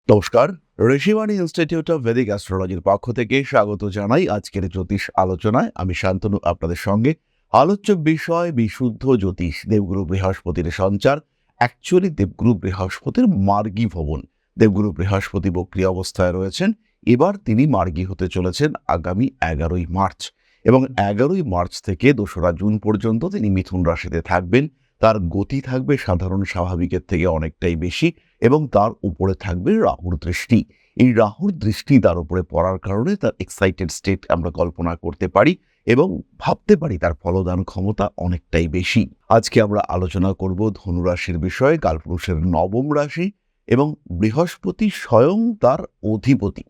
নমস্কার। Rishibani institute of Vedic অ্যাস্ট্রোলজির পক্ষ থেকে স্বাগত জানাই আজকের জ্যোতিষ আলোচনায়। আমি শান্তনু আপনাদের সঙ্গে। আলোচ্য বিষয় বিশুদ্ধ জ্যোতিষ, দেবগুরু বৃহস্পতির সঞ্চার। অ্যাকচুয়ালি দেবগুরু বৃহস্পতির মার্গী ভবন। দেবগুরু বৃহস্পতি বক্রী অবস্থায় রয়েছেন। এবার তিনি মার্গী হতে চলেছেন আগামী 11ই মার্চ, এবং 11ই মার্চ থেকে 2রা জুন পর্যন্ত তিনি মিথুন রাশিতে থাকবেন। তার গতি থাকবে সাধারণ স্বাভাবিকের থেকে অনেকটাই বেশি, এবং তার উপরে থাকবে রাহুর দৃষ্টি। এই রাহুর দৃষ্টি তার উপরে পড়ার কারণে তার এক্সাইটেড স্টেট আমরা কল্পনা করতে পারি এবং ভাবতে পারি তার ফলদান ক্ষমতা অনেকটাই বেশি। আজকে আমরা আলোচনা করব ধনুরাশির বিষয়ে, কালপুরুষের নবম রাশি এবং বৃহস্পতি স্বয়ং তার অধিপতি।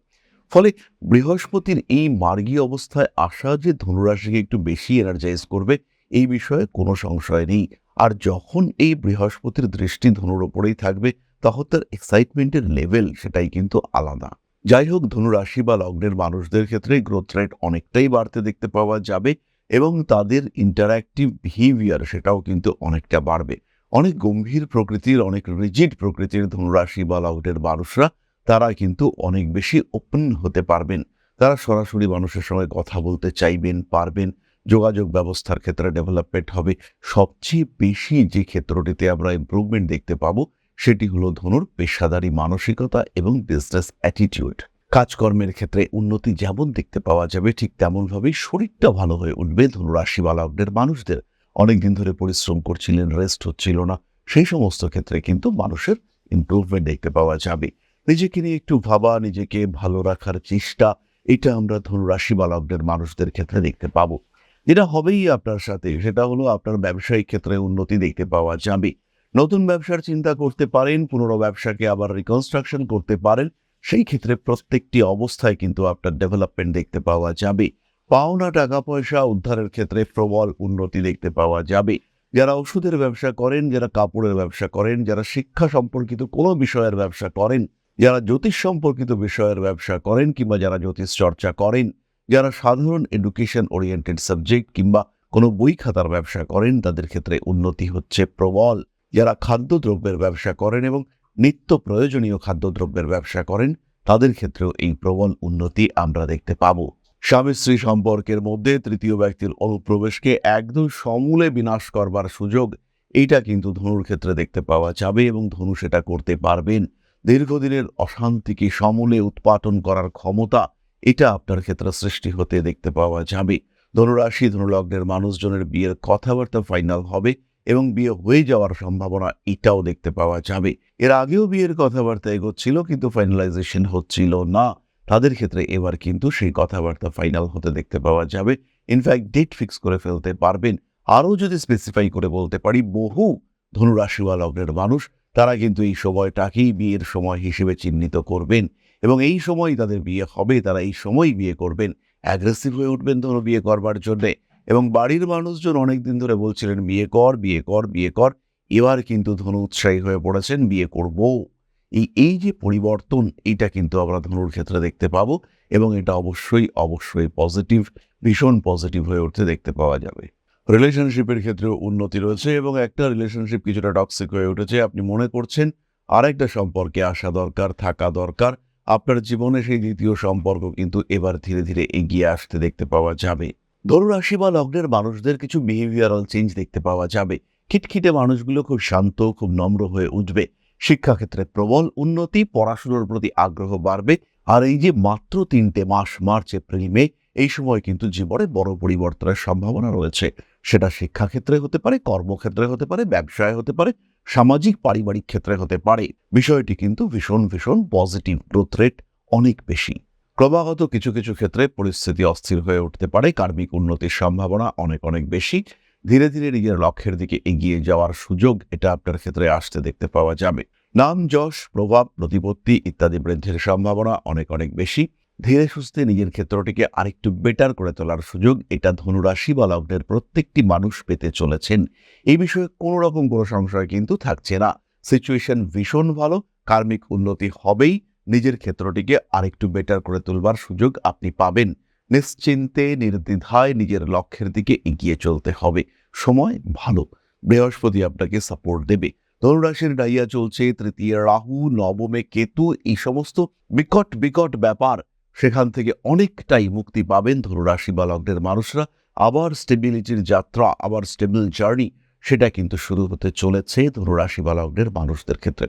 ফলে বৃহস্পতির এই মার্গী অবস্থায় আসা যে ধনুরাশিকে একটু বেশি এনার্জাইজ করবে, এই বিষয়ে কোনো সংশয় নেই। আর যখন এই বৃহস্পতির দৃষ্টি ধনুর ওপরেই থাকবে, তখন তার এক্সাইটমেন্টের লেভেল সেটাই কিন্তু আলাদা। যাই হোক, ধনুরাশি বা লগ্নের মানুষদের ক্ষেত্রে গ্রোথ রেট অনেকটাই বাড়তে দেখতে পাওয়া যাবে, এবং তাদের ইন্টারঅ্যাক্টিভ বিহেভিয়ার সেটাও কিন্তু অনেকটা বাড়বে। অনেক গম্ভীর প্রকৃতির, অনেক রিজিড প্রকৃতির ধনুরাশি বা লগ্নের মানুষরা তারা কিন্তু অনেক বেশি ওপেন হতে পারবেন। তারা সরাসরি মানুষের সঙ্গে কথা বলতে চাইবেন, পারবেন। যোগাযোগ ব্যবস্থার ক্ষেত্রে ডেভেলপমেন্ট হবে। সবচেয়ে বেশি যে ক্ষেত্রটিতে আমরা ইমপ্রুভমেন্ট দেখতে পাবো, সেটি হলো ধনুর পেশাদারি মানসিকতা এবং বিজনেস অ্যাটিটিউড। কাজকর্মের ক্ষেত্রে উন্নতি যেমন দেখতে পাওয়া যাবে, ঠিক তেমনভাবেই শরীরটা ভালো হয়ে উঠবে ধনুরাশি বা লগ্নের মানুষদের। অনেকদিন ধরে পরিশ্রম করছিলেন, রেস্ট হচ্ছিল না, সেই সমস্ত ক্ষেত্রে কিন্তু মানুষের ইমপ্রুভমেন্ট দেখতে পাওয়া যাবে। নিজেকে নিয়ে একটু ভাবা, নিজেকে ভালো রাখার চেষ্টা, এটা আমরা ধনুরাশি বা লগ্নের মানুষদের ক্ষেত্রে দেখতে পাবো। যেটা হবেই আপনার সাথে, সেটা হলো আপনার ব্যবসায়িক ক্ষেত্রে উন্নতি দেখতে পাওয়া যাবে। নতুন ব্যবসার চিন্তা করতে পারেন, পুরনো ব্যবসাকে আবার রিকনস্ট্রাকশন করতে পারেন। সেই ক্ষেত্রে প্রত্যেকটি অবস্থায় কিন্তু আপনার ডেভেলপমেন্ট দেখতে পাওয়া যাবে। পাওনা টাকা পয়সা উদ্ধারের ক্ষেত্রে প্রবল উন্নতি দেখতে পাওয়া যাবে। যারা ওষুধের ব্যবসা করেন, যারা কাপড়ের ব্যবসা করেন, যারা শিক্ষা সম্পর্কিত কোনো বিষয়ের ব্যবসা করেন, যারা জ্যোতিষ সম্পর্কিত বিষয়ের ব্যবসা করেন, কিংবা যারা জ্যোতিষ চর্চা করেন, যারা সাধারণ এডুকেশন ওরিয়েন্টেড সাবজেক্ট কিংবা কোনো বই খাতার ব্যবসা করেন, তাদের ক্ষেত্রে উন্নতি হচ্ছে প্রবল। যারা খাদ্যদ্রব্যের ব্যবসা করেন এবং নিত্য প্রয়োজনীয় খাদ্যদ্রব্যের ব্যবসা করেন, তাদের ক্ষেত্রেও এই প্রবল উন্নতি আমরা দেখতে পাবো। স্বামী স্ত্রী সম্পর্কের মধ্যে তৃতীয় ব্যক্তির অনুপ্রবেশকে একদম সমূলে বিনাশ করবার সুযোগ, এইটা কিন্তু ধনুর ক্ষেত্রে দেখতে পাওয়া যাবে, এবং ধনু সেটা করতে পারবেন। দীর্ঘদিনের অশান্তিকে সমূলে উৎপাটন করার ক্ষমতা, এটা আপনার ক্ষেত্রে সৃষ্টি হতে দেখতে পাওয়া যাবে। ধনুরাশি ধনুলগ্নের মানুষজনের বিয়ের কথাবার্তা ফাইনাল হবে, এবং বিয়ে হয়ে যাওয়ার সম্ভাবনা এটাও দেখতে পাওয়া যাবে। এর আগেও বিয়ের কথাবার্তা এগোচ্ছিল, কিন্তু ফাইনালাইজেশন হচ্ছিল না। তাদের ক্ষেত্রে এবার কিন্তু সেই কথাবার্তা ফাইনাল হতে দেখতে পাওয়া যাবে। ইনফ্যাক্ট ডেট ফিক্স করে ফেলতে পারবেন। আরও যদি স্পেসিফাই করে বলতে পারি, বহু ধনুরাশি বা লগ্নের মানুষ তারা কিন্তু এই সময়টাকেই বিয়ের সময় হিসেবে চিহ্নিত করবেন, এবং এই সময় তাদের বিয়ে হবে, তারা এই সময় বিয়ে করবেন। অ্যাগ্রেসিভ হয়ে উঠবেন ধনু বিয়ে করবার জন্যে, এবং বাড়ির মানুষজন অনেকদিন ধরে বলছিলেন বিয়ে কর, বিয়ে কর, বিয়ে কর। এবার কিন্তু ধনু উৎসাহী হয়ে পড়েছেন, বিয়ে করব। এই যে পরিবর্তন, এটা কিন্তু আমরা ধনুর ক্ষেত্রে দেখতে পাবো, এবং এটা অবশ্যই অবশ্যই পজিটিভ, ভীষণ পজিটিভ হয়ে উঠতে দেখতে পাওয়া যাবে। রিলেশনশিপের ক্ষেত্রেও উন্নতি রয়েছে, এবং একটা রিলেশনশিপ কিছুটা টক্সিক হয়ে উঠেছে, আপনি মনে করছেন আরেকটা সম্পর্কে আসা দরকার, থাকা দরকার। আপনার জীবনে সেই দ্বিতীয় সম্পর্ক কিন্তু এবার ধীরে ধীরে এগিয়ে আসতে দেখতে পাওয়া যাবে। ধনুরাশি বা লগ্নের মানুষদের কিছু বিহেভিয়ারাল চেঞ্জ দেখতে পাওয়া যাবে। খিটখিটে মানুষগুলো খুব শান্ত, খুব নম্র হয়ে উঠবে। শিক্ষাক্ষেত্রে প্রবল উন্নতি, পড়াশোনার প্রতি আগ্রহ বাড়বে। আর এই যে মাত্র 3টে মাস, মার্চ, এপ্রিল, মে, এই সময় কিন্তু জীবনে বড় পরিবর্তনের সম্ভাবনা রয়েছে। সেটা শিক্ষাক্ষেত্রে হতে পারে, কর্মক্ষেত্রে হতে পারে, ব্যবসায় হতে পারে, সামাজিক পারিবারিক ক্ষেত্রে হতে পারে। বিষয়টি কিন্তু ভীষণ ভীষণ পজিটিভ, গ্রোথ রেট অনেক বেশি। ক্রমাগত কিছু কিছু ক্ষেত্রে পরিস্থিতি অস্থির হয়ে উঠতে পারে, কার্মিক উন্নতির সম্ভাবনা অনেক অনেক বেশি। ধীরে ধীরে নিজের লক্ষ্যের দিকে এগিয়ে যাওয়ার সুযোগ এটা আপনার ক্ষেত্রে আসতে দেখতে পাওয়া যাবে। নাম, যশ, প্রভাব, প্রতিপত্তি ইত্যাদি বৃদ্ধির সম্ভাবনা অনেক অনেক বেশি। ধীরে সুস্থে নিজের ক্ষেত্রটিকে আরেকটু বেটার করে তোলার সুযোগ এটা ধনুরাশি বা লগ্নের প্রত্যেকটি মানুষ পেতে চলেছেন। এই বিষয়ে কোনো রকম কোনো সংশয় কিন্তু থাকছে না। সিচুয়েশন ভীষণ ভালো, কার্মিক উন্নতি হবেই। নিজের ক্ষেত্রটিকে আরেকটু বেটার করে তুলবার সুযোগ আপনি পাবেন। নিশ্চিন্তে নির্দ্বিধায় নিজের লক্ষ্যের দিকে এগিয়ে চলতে হবে। সময় ভালো, বৃহস্পতি আপনাকে সাপোর্ট দেবে। ধনুরাশির ডাইয়া চলছে, তৃতীয় রাহু, নবমে কেতু, এই সমস্ত বিকট বিকট ব্যাপার, সেখান থেকে অনেকটাই মুক্তি পাবেন ধনুরাশি বা লগ্নের মানুষরা। আবার স্টেবিলিটির যাত্রা, আবার স্টেবল জার্নি, সেটা কিন্তু শুরু হতে চলেছে ধনুরাশি বা লগ্নের মানুষদের ক্ষেত্রে।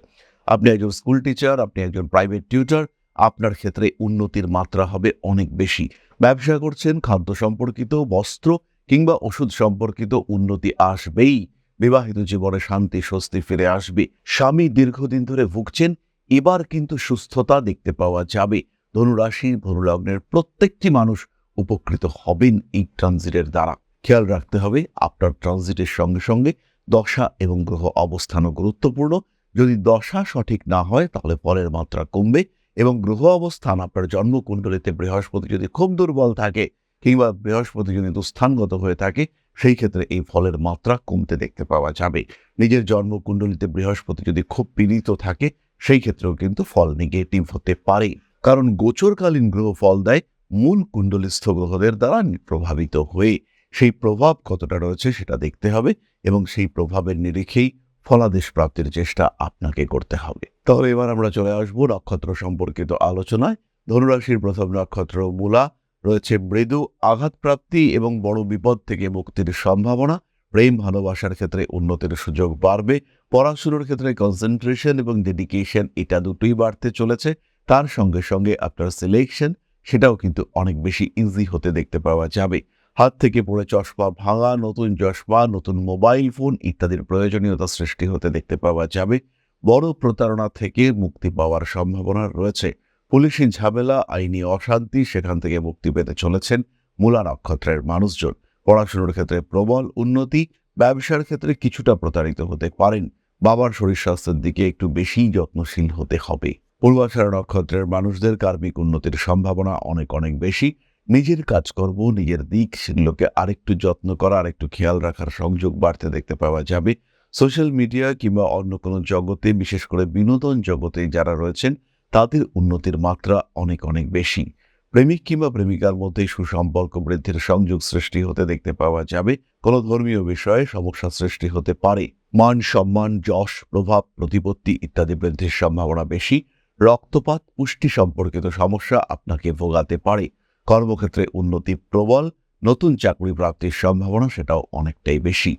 আপনি একজন স্কুল টিচার, আপনি একজন প্রাইভেট টিউটর, আপনার ক্ষেত্রে উন্নতির মাত্রা হবে অনেক বেশি। ব্যবসা করছেন, খাদ্য সম্পর্কিত, বস্ত্র কিংবা ওষুধ সম্পর্কিত উন্নতি আসবেই। বিবাহিত জীবনে শান্তি স্বস্তি ফিরে আসবে। স্বামী দীর্ঘদিন ধরে ভুগছেন, এবার কিন্তু সুস্থতা দেখতে পাওয়া যাবে। ধনুরাশি ধনুলগ্নের প্রত্যেকটি মানুষ উপকৃত হবেন এই ট্রানজিটের দ্বারা। খেয়াল রাখতে হবে আপনার ট্রানজিটের সঙ্গে সঙ্গে দশা এবং গ্রহ অবস্থানও গুরুত্বপূর্ণ। যদি দশা সঠিক না হয় তাহলে ফলের মাত্রা কমবে, এবং গ্রহ অবস্থান আপনার জন্মকুণ্ডলিতে বৃহস্পতি যদি খুব দুর্বল থাকে কিংবা বৃহস্পতি যদি দুস্থানগত হয়ে থাকে, সেই ক্ষেত্রে এই ফলের মাত্রা কমতে দেখতে পাওয়া যাবে। নিজের জন্মকুণ্ডলিতে বৃহস্পতি যদি খুব পীড়িত থাকে, সেই ক্ষেত্রেও কিন্তু ফল নেগেটিভ হতে পারে, কারণ গোচরকালীন গ্রহ ফল দেয় মূল কুণ্ডলিস্থ গ্রহদের দ্বারা প্রভাবিত হয়ে। সেই প্রভাব কতটা রয়েছে সেটা দেখতে হবে, এবং সেই প্রভাবের নিরিখেই ফলাদেশ প্রাপ্তির চেষ্টা আপনাকে করতে হবে। তাহলে এবার আমরা চলে আসবো নক্ষত্র সম্পর্কিত আলোচনায়। ধনুরাশির প্রথম নক্ষত্র মূলা, রয়েছে মৃদু আঘাতপ্রাপ্তি এবং বড় বিপদ থেকে মুক্তির সম্ভাবনা। প্রেম ভালোবাসার ক্ষেত্রে উন্নতির সুযোগ বাড়বে। পড়াশোনার ক্ষেত্রে কনসেন্ট্রেশন এবং ডেডিকেশন, এটা দুটোই বাড়তে চলেছে। তার সঙ্গে সঙ্গে আপনার সিলেকশন, সেটাও কিন্তু অনেক বেশি ইজি হতে দেখতে পাওয়া যাবে। হাত থেকে পড়ে চশমা ভাঙা, নতুন চশমা, নতুন মোবাইল ফোন ইত্যাদির প্রয়োজনীয়তা সৃষ্টি হতে দেখতে পাওয়া যাবে। বড় প্রতারণা থেকে মুক্তি পাওয়ার সম্ভাবনা রয়েছে। পুলিশি ঝামেলা, আইনি অশান্তি, সেখান থেকে মুক্তি পেতে চলেছেন মূলা নক্ষত্রের মানুষজন। পড়াশোনার ক্ষেত্রে প্রবল উন্নতি, ব্যবসার ক্ষেত্রে কিছুটা প্রতারিত হতে পারেন। বাবার শরীর স্বাস্থ্যের দিকে একটু বেশি যত্নশীল হতে হবে। পূর্বাষাঢ়া নক্ষত্রের মানুষদের কার্মিক উন্নতির সম্ভাবনা অনেক অনেক বেশি। নিজের কাজকর্ম, নিজের দিক, সেগুলোকে আরেকটু যত্ন করা, আরেকটু খেয়াল রাখার সংযোগ বাড়তে দেখতে পাওয়া যাবে। সোশ্যাল মিডিয়া কিংবা অন্য কোনো জগতে, বিশেষ করে বিনোদন জগতে যারা রয়েছেন, তাদের উন্নতির মাত্রা অনেক অনেক বেশি। প্রেমিক কিংবা প্রেমিকার মধ্যে সুসম্পর্ক বৃদ্ধির সংযোগ সৃষ্টি হতে দেখতে পাওয়া যাবে। কোনো ধর্মীয় বিষয়ে সমস্যা সৃষ্টি হতে পারে। মান সম্মান, যশ, প্রভাব, প্রতিপত্তি ইত্যাদি বৃদ্ধির সম্ভাবনা বেশি। রক্তপাত, পুষ্টি সম্পর্কিত সমস্যা আপনাকে ভোগাতে পারে। কর্মক্ষেত্রে উন্নতি প্রবল। নতুন চাকরি প্রাপ্তির সম্ভাবনা সেটাও অনেকটাই বেশি।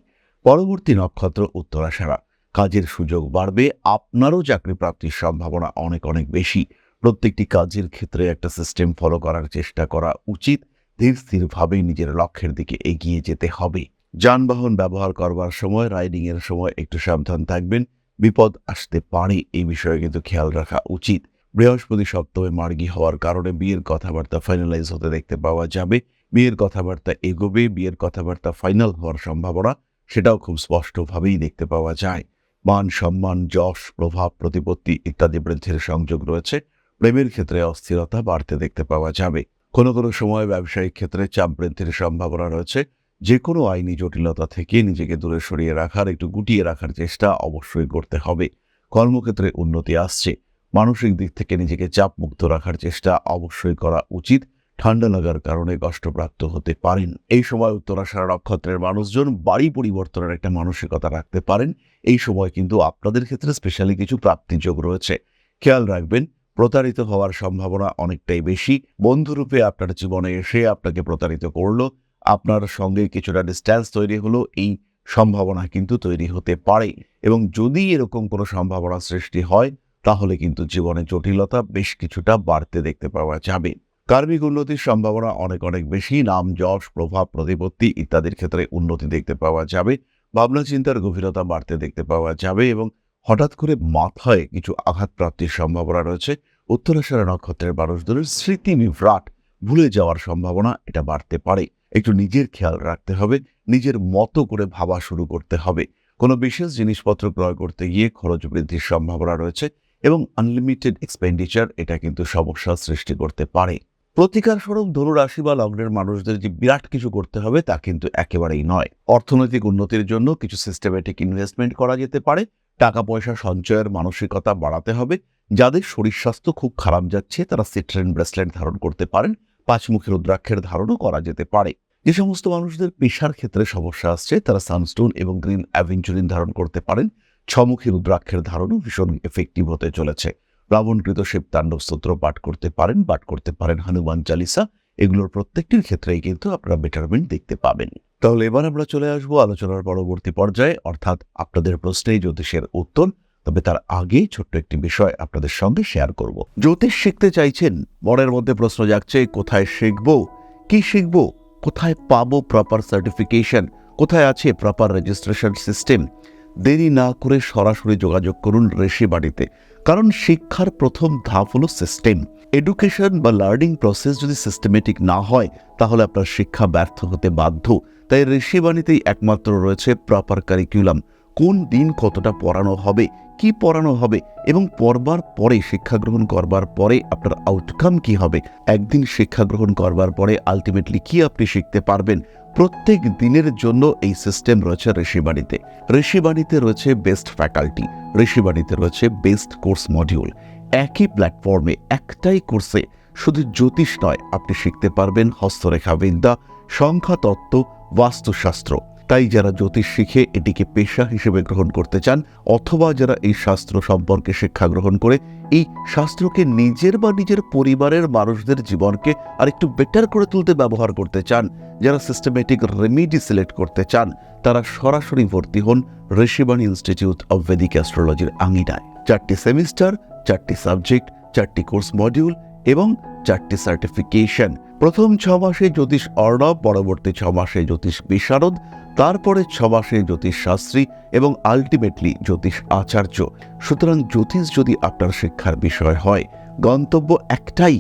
পরবর্তী নক্ষত্র উত্তরাষাঢ়া, কাজের সুযোগ বাড়বে। আপনারও চাকরি প্রাপ্তির সম্ভাবনা অনেক অনেক বেশি। প্রত্যেকটি কাজের ক্ষেত্রে একটা সিস্টেম ফলো করার চেষ্টা করা উচিত। ধীর স্থিরভাবে নিজের লক্ষ্যের দিকে এগিয়ে যেতে হবে। যানবাহন ব্যবহার করবার সময়, রাইডিং এর সময় একটু সাবধান থাকবেন। বিপদ আসতে পারে, এই বিষয়ে কিন্তু খেয়াল রাখা উচিত। বৃহস্পতি সপ্তমে মার্গী হওয়ার কারণে বিয়ের কথাবার্তা ফাইনালাইজ হতে দেখতে পাওয়া যাবে। বিয়ের কথাবার্তা এগোবে, বিয়ের কথাবার্তা ফাইনাল হওয়ার সম্ভাবনা সেটাও খুব স্পষ্টভাবেই দেখতে পাওয়া যায়। মান সম্মান, যশ, প্রভাব, প্রতিপত্তি ইত্যাদি বৃদ্ধির সংযোগ রয়েছে। প্রেমের ক্ষেত্রে অস্থিরতা বাড়তে দেখতে পাওয়া যাবে। কোনো কোনো সময় ব্যবসায়িক ক্ষেত্রে চাপ বৃদ্ধির সম্ভাবনা রয়েছে। যে কোনো আইনি জটিলতা থেকে নিজেকে দূরে সরিয়ে রাখার, একটু গুটিয়ে রাখার চেষ্টা অবশ্যই করতে হবে। কর্মক্ষেত্রে উন্নতি আসছে। মানসিক দিক থেকে নিজেকে চাপমুক্ত রাখার চেষ্টা অবশ্যই করা উচিত। ঠান্ডা লাগার কারণে কষ্টপ্রাপ্ত হতে পারেন। এই সময় উত্তরাষাঢ়া নক্ষত্রের মানুষজন বাড়ি পরিবর্তনের একটা মানসিকতা রাখতে পারেন। এই সময় কিন্তু আপনাদের ক্ষেত্রে স্পেশালি কিছু প্রাপ্তিযোগ রয়েছে। খেয়াল রাখবেন, প্রতারিত হওয়ার সম্ভাবনা অনেকটাই বেশি। বন্ধুরূপে আপনার জীবনে এসে আপনাকে প্রতারিত করলো, আপনার সঙ্গে কিছুটা ডিস্ট্যান্স তৈরি হলো, এই সম্ভাবনা কিন্তু তৈরি হতে পারে। এবং যদি এরকম কোনো সম্ভাবনা সৃষ্টি হয়, তাহলে কিন্তু জীবনে জটিলতা বেশ কিছুটা বাড়তে দেখতে পাওয়া যাবে। কার্মিক উন্নতির সম্ভাবনা অনেক অনেক বেশি। নাম, যশ, প্রভাব, প্রতিপত্তি ইত্যাদির ক্ষেত্রে উন্নতি দেখতে পাওয়া যাবে। ভাবনা চিন্তার গভীরতা বাড়তে দেখতে পাওয়া যাবে, এবং হঠাৎ করে মাথায় কিছু আঘাত প্রাপ্তির সম্ভাবনা রয়েছে। উত্তরাষাঢ়া নক্ষত্রের মানুষদের স্মৃতি বিভ্রাট, ভুলে যাওয়ার সম্ভাবনা এটা বাড়তে পারে। একটু নিজের খেয়াল রাখতে হবে, নিজের মতো করে ভাবা শুরু করতে হবে। কোনো বিশেষ জিনিসপত্র ক্রয় করতে গিয়ে খরচ বৃদ্ধির সম্ভাবনা রয়েছে, এবং আনলিমিটেড এক্সপেন্ডিচার এটা কিন্তু সমস্যা সৃষ্টি করতে পারে। প্রতিকার স্বরূপ ধনুরাশি বা লগ্নের মানুষদের যে বিরাট কিছু করতে হবে তা কিন্তু একেবারেই নয়। অর্থনৈতিক উন্নতির জন্য কিছু সিস্টেমেটিক ইনভেস্টমেন্ট করা যেতে পারে। টাকা পয়সা সঞ্চয়ের মানসিকতা বাড়াতে হবে। যাদের শরীর স্বাস্থ্য খুব খারাপ যাচ্ছে তারা সিট্রেন ব্রেসলেট ধারণ করতে পারেন। পাঁচমুখী রুদ্রাক্ষের ধারণও করা যেতে পারে। যে সমস্ত মানুষদের পেশার ক্ষেত্রে সমস্যা আসছে তারা সানস্টোন এবং গ্রিন অ্যাভেঞ্চুরিন ধারণ করতে পারেন। ছমুখী রুদ্রাক্ষের ধারণও ভীষণ এফেক্টিভ হতে চলেছে। রাবণকৃত শিবতাণ্ডব স্তোত্র পাঠ করতে পারেন হনুমান চালিসা। এগুলোর প্রত্যেকটির ক্ষেত্রেই কিন্তু আপনারা বেটারমেন্ট দেখতে পাবেন। তাহলে এবার আমরা চলে আসবো আলোচনার পরবর্তী পর্যায়ে, অর্থাৎ আপনাদের প্রশ্নে জ্যোতিষের উত্তর। তবে তার আগে ছোট্ট একটি বিষয় আপনাদের সঙ্গে শেয়ার করব। জ্যোতিষ শিখতে চাইছেন, মনের মধ্যে প্রশ্ন জাগছে কোথায় শিখবো, কি শিখবো, কোথায় পাবো প্রপার সার্টিফিকেশন, কোথায় আছে প্রপার রেজিস্ট্রেশন সিস্টেম। দেরি না করে সরাসরি যোগাযোগ করুন ঋষিবাণীতে, কারণ শিক্ষার প্রথম ধাপ হলো সিস্টেম। এডুকেশন বা লার্নিং প্রসেস যদি সিস্টেমেটিক না হয় তাহলে আপনার শিক্ষা ব্যর্থ হতে বাধ্য। তাই ঋষিবাণীতেই একমাত্র রয়েছে প্রপার কারিকুলাম। কোন দিন কতটা পড়ানো হবে, কি পড়ানো হবে এবং পড়বার পরে, শিক্ষা গ্রহণ করবার পরে আপনার আউটকাম কি হবে, একদিন শিক্ষা গ্রহণ করবার পরে আলটিমেটলি কি আপনি শিখতে পারবেন, প্রত্যেক দিনের জন্য এই সিস্টেম রয়েছে ঋষিবাণীতে। ঋষিবাণীতে রয়েছে বেস্ট ফ্যাকাল্টি, ঋষিবাণীতে রয়েছে বেস্ট কোর্স মডিউল। একই প্ল্যাটফর্মে একটাই কোর্সে শুধু জ্যোতিষ নয়, আপনি শিখতে পারবেন হস্তরেখা বিদ্যা, সংখ্যাতত্ত্ব, বাস্তুশাস্ত্র। তাই যারা জ্যোতিষ শিখে এটিকে পেশা হিসেবে গ্রহণ করতে চান, অথবা যারা এই শাস্ত্র সম্পর্কে শিক্ষা গ্রহণ করে এই শাস্ত্রকে নিজের বা নিজের পরিবারের মানুষদের জীবনকে আরেকটু বেটার করে তুলতে ব্যবহার করতে চান, যারা সিস্টেমেটিক রেমিডি সিলেক্ট করতে চান, তারা সরাসরি ভর্তি হন ঋষিবাণী ইনস্টিটিউট অব ভেদিক অ্যাস্ট্রোলজির আঙিনায়। 4টি সেমিস্টার, 4টি সাবজেক্ট, 4টি কোর্স মডিউল এবং 4টি সার্টিফিকেশন। প্রথম 6 মাসে জ্যোতিষ অর্ণব, পরবর্তী 6 মাসে জ্যোতিষ বিশারদ, তারপরে 6 মাসে জ্যোতিষ শাস্ত্রী এবং আলটিমেটলি জ্যোতিষ আচার্য। সুতরাং জ্যোতিষ যদি আপনার শিক্ষার বিষয় হয়, গন্তব্য একটাই,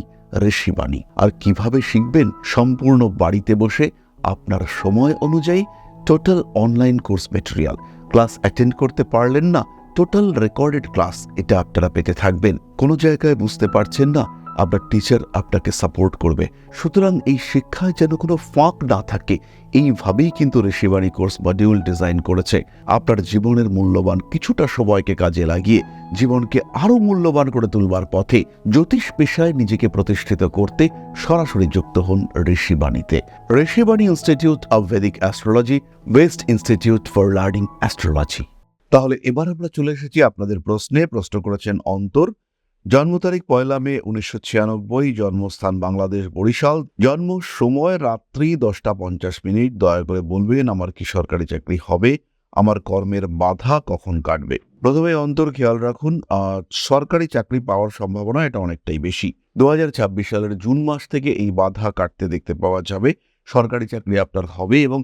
ঋষিবাণী। আর কিভাবে শিখবেন? সম্পূর্ণ বাড়িতে বসে আপনার সময় অনুযায়ী total online course material. Class attend করতে পারলেন না, টোটাল রেকর্ডেড ক্লাস এটা আপনারা পেতে থাকবেন। কোনো জায়গায় বুঝতে পারছেন না, আপনার টিচার আপনাকে সাপোর্ট করবে। সুতরাং এই শিক্ষায় যেন কোনো ফাঁক না থাকে, এইভাবেই কিন্তু ঋষিবাণী কোর্স মডিউল ডিজাইন করেছে। আপনার জীবনের মূল্যবান কিছুটা সময়কে কাজে লাগিয়ে জীবনকে আরও মূল্যবান করে তুলবার পথে জ্যোতিষ পেশায় নিজেকে প্রতিষ্ঠিত করতে সরাসরি যুক্ত হন ঋষিবাণীতে। Rishibani institute of Vedic astrology, best institute for learning astrology. তাহলে এবার আমরা চলে এসেছি আপনাদের প্রশ্নে। প্রশ্ন করেছেন অন্তর। জন্ম তারিখ 1 মে 1996, জন্মস্থান বাংলাদেশ বরিশাল, জন্ম সময় রাত্রি 10:50। দয়া করে বলবেন আমার কি সরকারি চাকরি হবে, আমার কর্মের বাধা কখন কাটবে। প্রথমে অন্তর খেয়াল রাখুন, সরকারি চাকরি পাওয়ার সম্ভাবনা এটা অনেকটাই বেশি। 2026 সালের জুন মাস থেকে এই বাধা কাটতে দেখতে পাওয়া যাবে। সরকারি চাকরি আপনার হবে এবং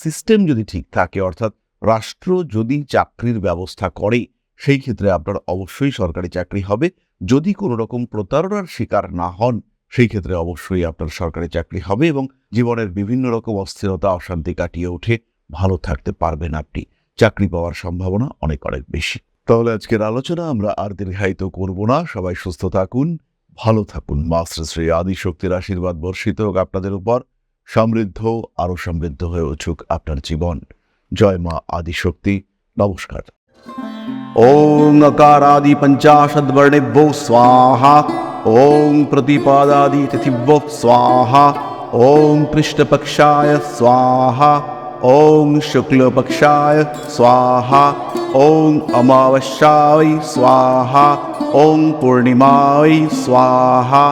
সিস্টেম যদি ঠিক থাকে, অর্থাৎ রাষ্ট্র যদি চাকরির ব্যবস্থা করে, সেই ক্ষেত্রে আপনার অবশ্যই সরকারি চাকরি হবে। যদি কোনো রকম প্রতারণার শিকার না হন, সেই ক্ষেত্রে অবশ্যই আপনার সরকারি চাকরি হবে এবং জীবনের বিভিন্ন রকম অস্থিরতা, অশান্তি কাটিয়ে উঠে ভালো থাকতে পারবেন আপনি। চাকরি পাওয়ার সম্ভাবনা অনেক অনেক বেশি। তাহলে আজকের আলোচনা আমরা আর দীর্ঘায়িত করব না। সবাই সুস্থ থাকুন, ভালো থাকুন। মা শ্রী শ্রী আদিশক্তির আশীর্বাদ বর্ষিত হোক আপনাদের উপর। সমৃদ্ধ, আরো সমৃদ্ধ হয়ে উঠুক আপনার জীবন। জয় মা আদিশক্তি। নমস্কার। ओम अकारादि पंचाशद्वर्णेभ्यो स्वाहा। ओम प्रतिपादादि तिथिभ्यो स्वाहा। ओम कृष्णपक्षाय स्वाहा। ओम शुक्लपक्षाय स्वाहा। ओम अमावस्याय स्वाहा। ओम पूर्णिमाय स्वाहा।